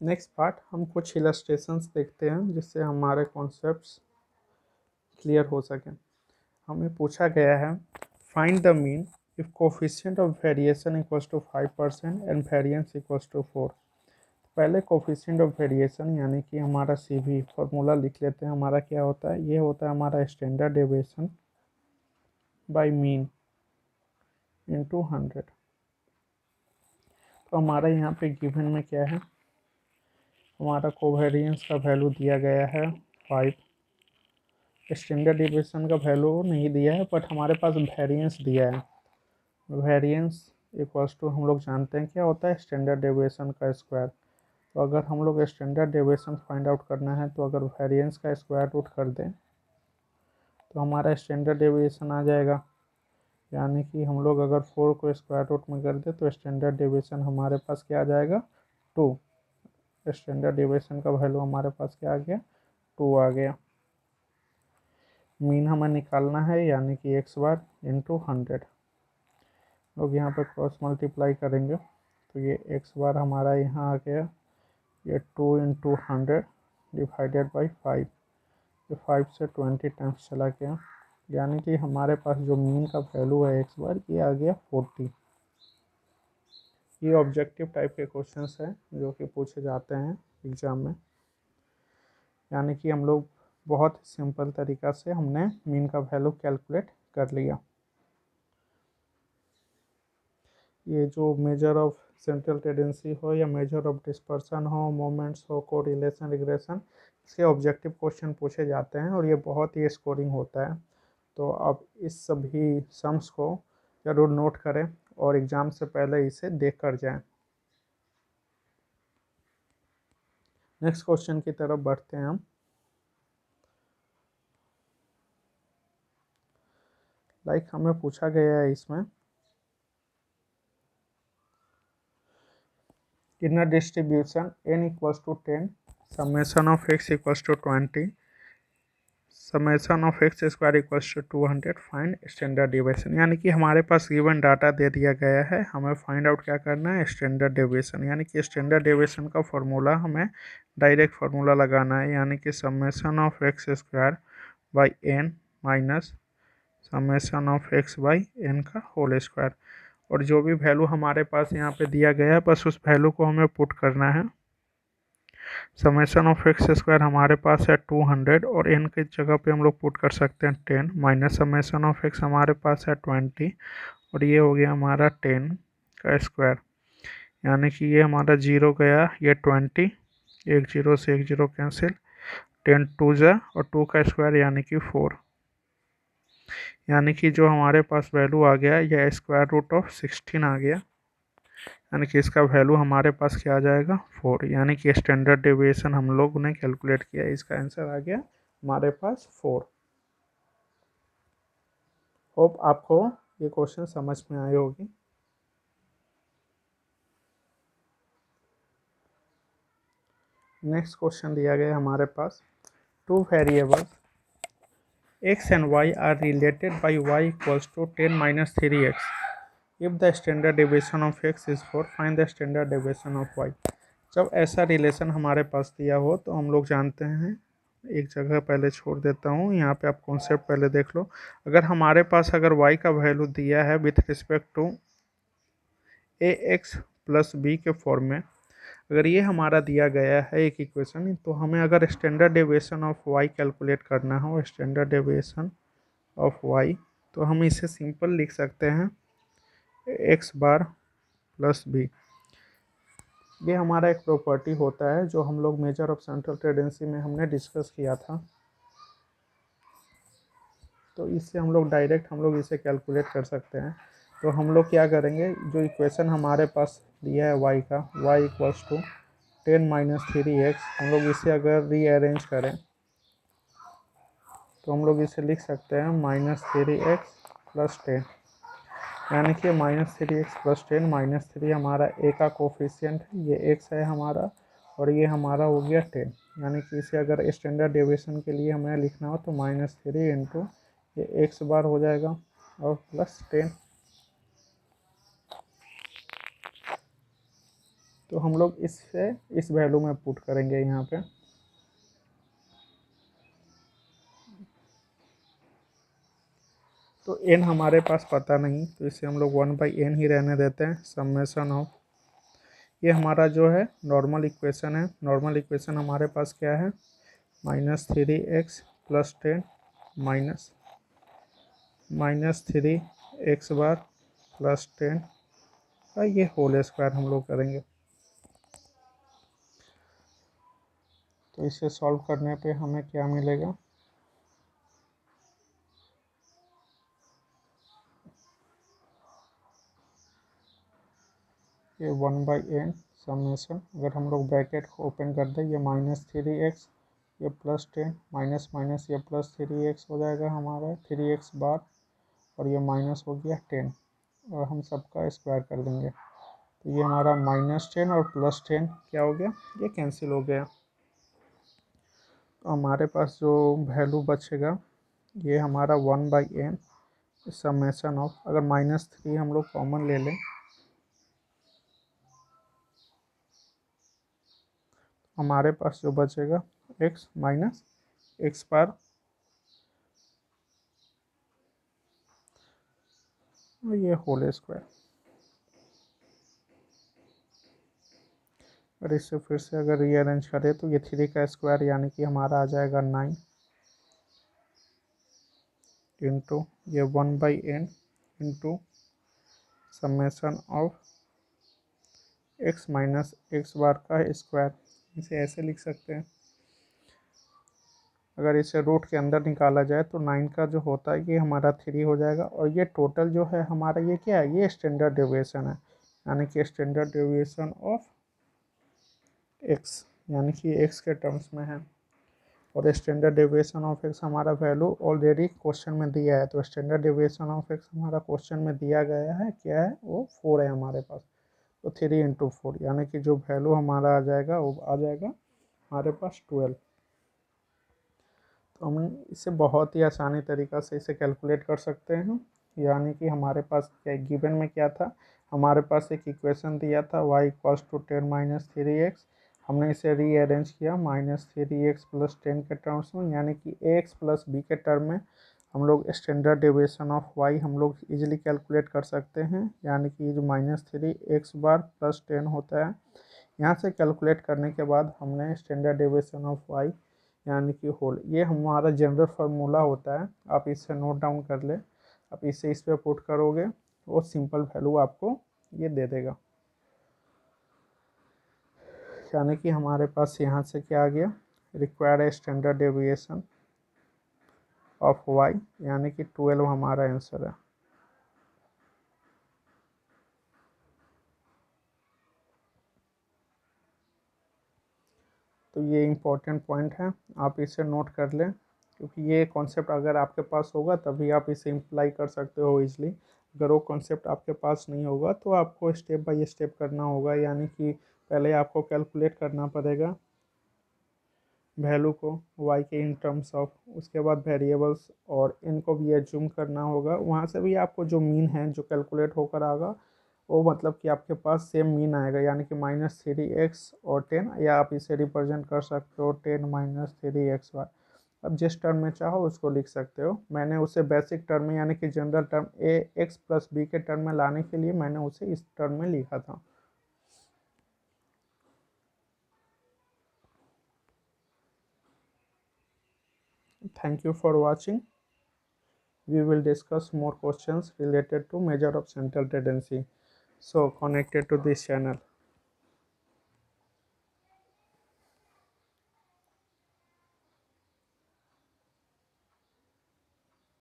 Next part हम कुछ illustrations देखते हैं जिससे हमारे कॉन्सेप्ट्स क्लियर हो सकें। हमें पूछा गया है find the mean if coefficient of variation equals to 5% and variance equals to 4। पहले कोफिशिएंट ऑफ वेरिएशन यानी कि हमारा सी वी फॉर्मूला लिख लेते हैं। हमारा क्या होता है, ये होता है हमारा standard deviation by mean into 100। तो हमारा यहाँ पे गिवन में क्या है, हमारा कोवेरिएंस का वैल्यू दिया गया है 5, स्टैंडर्ड डेविएशन का वैल्यू नहीं दिया है बट हमारे पास वेरिएंस दिया है। वेरिएंस इक्वल्स टू हम लोग जानते हैं क्या होता है, स्टैंडर्ड डेविएशन का स्क्वायर। तो अगर हम लोग स्टैंडर्ड डेविएशन फाइंड आउट करना है तो अगर वेरिएंस का स्क्वायर रूट कर दें तो हमारा स्टैंडर्ड डेविएशन आ जाएगा। यानी कि हम लोग अगर 4 को स्क्वायर रूट में कर दें तो स्टैंडर्ड डेविएशन हमारे पास क्या आ जाएगा, 2। स्टैंडर्ड डेविएशन का वैल्यू हमारे पास क्या आ गया, 2 आ गया। मीन हमें निकालना है यानी कि x बार इंटू 100। लोग यहाँ पे क्रॉस मल्टीप्लाई करेंगे तो ये x बार हमारा यहाँ आ गया, ये 2 इंटू 100 डिवाइडेड बाई 5। ये 5 से 20 टाइम्स चला गया, यानी कि हमारे पास जो मीन का वैल्यू है x बार ये आ गया 40। ये ऑब्जेक्टिव टाइप के क्वेश्चंस हैं जो कि पूछे जाते हैं एग्ज़ाम में। यानी कि हम लोग बहुत सिंपल तरीक़ा से हमने मीन का वैल्यू कैलकुलेट कर लिया। ये जो मेजर ऑफ सेंट्रल टेंडेंसी हो या मेजर ऑफ डिस्पर्सन हो, मोमेंट्स हो, कोरिलेशन, रिग्रेशन, इसके ऑब्जेक्टिव क्वेश्चन पूछे जाते हैं और ये बहुत ही स्कोरिंग होता है। तो आप इस सभी सम्स को ज़रूर नोट करें और एग्ज़ाम से पहले इसे देख कर जाएँ। नेक्स्ट क्वेश्चन की तरफ बढ़ते हैं हम। हमें पूछा गया है इसमें in a distribution n equals to 10 summation of x equals to 20 summation of x square equals to 200 find standard deviation. यानी कि हमारे पास गिवन डाटा दे दिया गया है, हमें फाइंड आउट क्या करना है, स्टैंडर्ड डेविएशन। यानी कि स्टैंडर्ड डेविएशन का फॉर्मूला हमें डायरेक्ट फार्मूला लगाना है, यानी कि summation of x square by n minus summation of x by n का होल स्क्वायर। और जो भी वैल्यू हमारे पास यहाँ पे दिया गया है बस उस वैल्यू को हमें पुट करना है। समेशन ऑफ एक्स स्क्वायर हमारे पास है 200 और एन की जगह पे हम लोग पुट कर सकते हैं 10 माइनस समेशन ऑफ एक्स हमारे पास है 20 और ये हो गया हमारा 10 का स्क्वायर। यानी कि ये हमारा 0 गया, ये 20, एक 0 से एक 0 कैंसिल, 10 2 जा और 2 का स्क्वायर यानी कि 4। यानी कि जो हमारे पास वैल्यू आ गया यह स्क्वायर रूट ऑफ 16 आ गया। यानी कि इसका वैल्यू हमारे पास क्या आ जाएगा, 4। यानी कि स्टैंडर्ड डेविएशन हम लोग ने कैलकुलेट किया, इसका आंसर आ गया हमारे पास 4। होप आपको ये क्वेश्चन समझ में आई होगी। नेक्स्ट क्वेश्चन दिया गया हमारे पास, two variables x and y are related by y equals to 10 minus 3x. If the standard deviation of x is 4, find the standard deviation of y. जब ऐसा रिलेशन हमारे पास दिया हो तो हम लोग जानते हैं, एक जगह पहले छोड़ देता हूँ, यहाँ पे आप कॉन्सेप्ट पहले देख लो। अगर हमारे पास अगर y का वैल्यू दिया है with respect to ax plus b के फॉर्म में, अगर ये हमारा दिया गया है एक इक्वेशन, तो हमें अगर standard deviation of y calculate करना हो, स्टैंडर्ड डेविएशन ऑफ y, तो हम इसे सिंपल लिख सकते हैं x बार प्लस b। ये हमारा एक प्रॉपर्टी होता है जो हम लोग मेजर ऑफ सेंट्रल टेंडेंसी में हमने डिस्कस किया था। तो इससे हम लोग डायरेक्ट हम लोग इसे कैलकुलेट कर सकते हैं। तो हम लोग क्या करेंगे, जो इक्वेशन हमारे पास दिया है y का, y equals to 10 minus 3x, हम लोग इसे अगर रीअरेंज करें तो हम लोग इसे लिख सकते हैं माइनस 3x प्लस 10। यानी कि माइनस 3x प्लस 10, माइनस 3 हमारा a का कोफिशिएंट है, ये x है हमारा, और ये हमारा हो गया 10। यानी कि इसे अगर स्टैंडर्ड डेविएशन के लिए हमें लिखना हो तो माइनस 3 इंटू ये x बार हो जाएगा और प्लस 10। तो हम लोग इससे इस वैल्यू में पुट करेंगे यहाँ पे। तो n हमारे पास पता नहीं, तो इसे हम लोग 1/n ही रहने देते हैं। समेशन ऑफ, ये हमारा जो है नॉर्मल इक्वेशन है। नॉर्मल इक्वेशन हमारे पास क्या है, -3x + 10 -3x बार + 10 का ये होल स्क्वायर हम लोग करेंगे। तो इसे सॉल्व करने पे हमें क्या मिलेगा, ये 1/n समेशन, अगर हम लोग ब्रैकेट को ओपन कर दें, ये -3x, ये +10 माइनस माइनस ये +3x हो जाएगा हमारा 3x बार, और ये माइनस हो गया 10, और हम सबका स्क्वायर कर देंगे। तो ये हमारा -10 और +10 क्या हो गया, ये कैंसिल हो गया। तो हमारे पास जो वैल्यू बचेगा ये हमारा 1/n समेशन ऑफ, अगर -3 हम लोग कॉमन ले लें, हमारे पास जो बचेगा x - x बार, और ये होल स्क्वायर। और इससे फिर से अगर रीअरेंज करें तो ये 3 का स्क्वायर यानी कि हमारा आ जाएगा 9 इंटू ये 1/n into summation of x - x बार का स्क्वायर। इसे ऐसे लिख सकते हैं, अगर इसे रूट के अंदर निकाला जाए तो 9 का जो होता है ये हमारा 3 हो जाएगा, और ये टोटल जो है हमारा ये क्या है, ये स्टैंडर्ड डेविएशन है, यानी कि स्टैंडर्ड डेविएशन ऑफ x, यानी कि x के टर्म्स में है। और स्टैंडर्ड डेविएशन ऑफ x हमारा वैल्यू ऑलरेडी क्वेश्चन में दिया है, तो स्टैंडर्ड डेविएशन ऑफ x हमारा क्वेश्चन में दिया गया है, क्या है वो 4 है हमारे पास। तो 3 × 4 यानी कि जो वैल्यू हमारा आ जाएगा वो आ जाएगा हमारे पास 12। तो हम इसे बहुत ही आसानी तरीक़ा से इसे कैलकुलेट कर सकते हैं। यानी कि हमारे पास क्या गिवन में क्या था, हमारे पास एक इक्वेशन दिया था y = 10 - 3x, हमने इसे रीअरेंज किया -3x + 10 के टर्म्स में, यानी कि ax + b के टर्म में हम लोग स्टैंडर्ड डेविएशन ऑफ y हम लोग इजीली कैलकुलेट कर सकते हैं, यानी कि जो -3x बार + 10 होता है। यहाँ से कैलकुलेट करने के बाद हमने स्टैंडर्ड डेविएशन ऑफ y यानी कि होल, ये हमारा जनरल फार्मूला होता है, आप इसे नोट डाउन कर ले। आप इसे इस पे पुट करोगे वो सिंपल वैल्यू आपको ये दे देगा, यानी कि हमारे पास यहाँ से क्या आ गया, required standard deviation of y, यानी कि 12 हमारा आंसर है। तो ये इम्पोर्टेंट पॉइंट है, आप इसे नोट कर लें, क्योंकि ये कॉन्सेप्ट अगर आपके पास होगा तभी आप इसे इम्प्लाई कर सकते हो ईजिली। अगर वो कॉन्सेप्ट आपके पास नहीं होगा तो आपको स्टेप बाय स्टेप करना होगा, यानी कि पहले आपको कैलकुलेट करना पड़ेगा वैल्यू को y के इन टर्म्स ऑफ, उसके बाद वेरिएबल्स और इनको भी एज्यूम करना होगा। वहाँ से भी आपको जो मीन है जो कैलकुलेट होकर आएगा वो मतलब कि आपके पास सेम मीन आएगा, यानी कि -3x और 10, या आप इसे रिप्रेजेंट कर सकते हो 10 - 3x बार। अब जिस टर्म में चाहो उसको लिख सकते हो। मैंने उसे बेसिक टर्म में यानी कि जनरल टर्म ax + b के टर्म में लाने के लिए मैंने उसे इस टर्म में लिखा था। Thank you for watching. We will discuss more questions related to measure of central tendency. So connected to this channel.